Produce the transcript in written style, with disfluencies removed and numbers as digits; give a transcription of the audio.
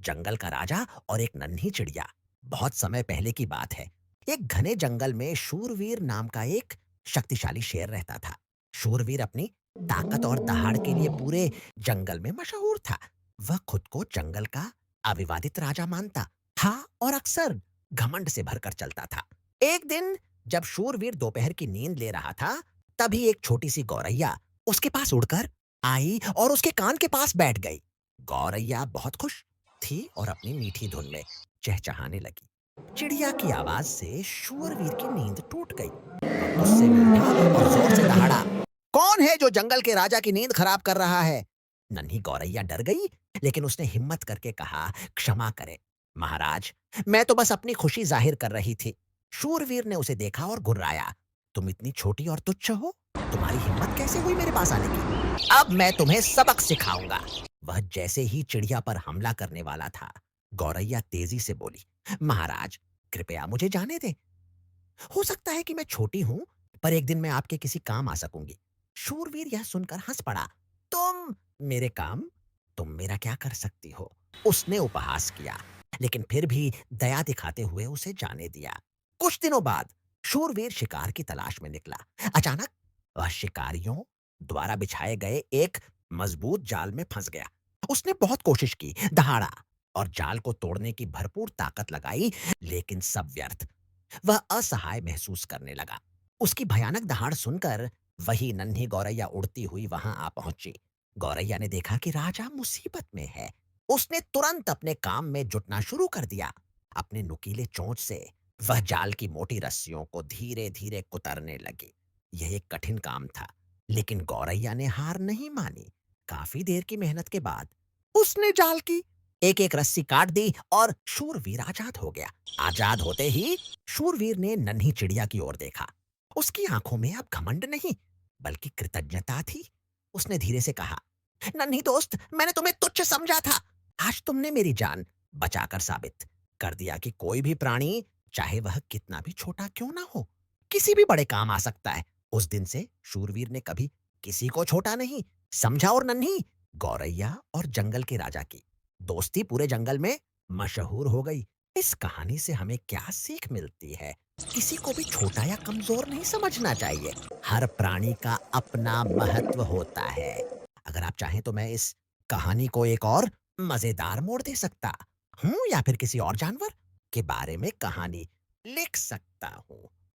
जंगल का राजा और एक नन्ही चिड़िया। बहुत समय पहले की बात है। एक घने जंगल में शूरवीर नाम का एक शक्तिशाली शेर रहता था। शूरवीर अपनी ताकत और दहाड़ के लिए पूरे जंगल में मशहूर था। वह खुद को जंगल का अविवादित राजा मानता था और अक्सर घमंड से भरकर चलता था। एक दिन जब शूरवीर दोपहर की नींद ले रहा था, तभी एक छोटी सी गौरैया उसके पास उड़कर आई और उसके कान के पास बैठ गई। गौरैया बहुत खुश थी और अपनी मीठी धुन में चहचहाने लगी। चिड़िया की आवाज से शूरवीर की नींद टूट गई। वह गुस्से में उठा और जोर से दहाड़ा। कौन है जो जंगल के राजा की नींद खराब कर रहा है? नन्ही गौरैया डर गई, लेकिन उसने हिम्मत करके कहा, क्षमा करें महाराज, मैं तो बस अपनी खुशी जाहिर कर रही थी। शूरवीर ने उसे देखा और घुर्राया। तुम इतनी छोटी और तुच्छ हो? तुम्हारी हिम्मत कैसे हुई मेरे पास आने की? अब मैं तुम्हें सबक सिखाऊंगा। वह जैसे ही चिड़िया पर हमला करने वाला था, गौरैया तेजी से बोली, महाराज, कृपया मुझे जाने दें। हो सकता है कि मैं छोटी हूं, पर एक दिन मैं आपके किसी काम आ सकूंगी। शूरवीर यह सुनकर हंस पड़ा। तुम मेरे काम? तुम मेरा क्या कर सकती हो? उसने उपहास किया, लेकिन फिर भी दया दिखाते हुए उसे जाने दिया। कुछ दिनों बाद शूरवीर शिकार की तलाश में निकला। अचानक वह शिकारियों द्वारा बिछाए गए एक मजबूत जाल में फंस गया। उसने बहुत कोशिश की, दहाड़ा और जाल को तोड़ने की भरपूर ताकत लगाई, लेकिन सब व्यर्थ। वह असहाय महसूस करने लगा। उसकी भयानक दहाड़ सुनकर वही नन्ही गौरैया उड़ती हुई वहां आ पहुंची। गौरैया ने देखा कि राजा मुसीबत में है। उसने तुरंत अपने काम में जुटना शुरू कर दिया। अपने नुकीले चोंच से वह जाल की मोटी रस्सियों को धीरे धीरे कुतरने लगी। यह एक कठिन काम था, लेकिन गौरैया ने हार नहीं मानी। काफी देर की मेहनत के बाद उसने जाल की एक एक रस्सी काट दी और शूरवीर आजाद हो गया। आजाद होते ही शूरवीर ने नन्ही चिड़िया की ओर देखा। उसकी आंखों में अब घमंड नहीं, बल्कि कृतज्ञता थी। उसने धीरे से कहा, नन्ही दोस्त, मैंने तुम्हें तुच्छ समझा था। आज तुमने मेरी जान बचाकर साबित कर दिया कि कोई भी प्राणी, चाहे वह कितना भी छोटा क्यों ना हो, किसी भी बड़े काम आ सकता है। उस दिन से शूरवीर ने कभी किसी को छोटा नहीं समझा और नन्ही गौरैया और जंगल के राजा की दोस्ती पूरे जंगल में मशहूर हो गई। इस कहानी से हमें क्या सीख मिलती है? किसी को भी छोटा या कमजोर नहीं समझना चाहिए। हर प्राणी का अपना महत्व होता है। अगर आप चाहें तो मैं इस कहानी को एक और मजेदार मोड़ दे सकता हूँ, या फिर किसी और जानवर के बारे में कहानी लिख सकता हूँ।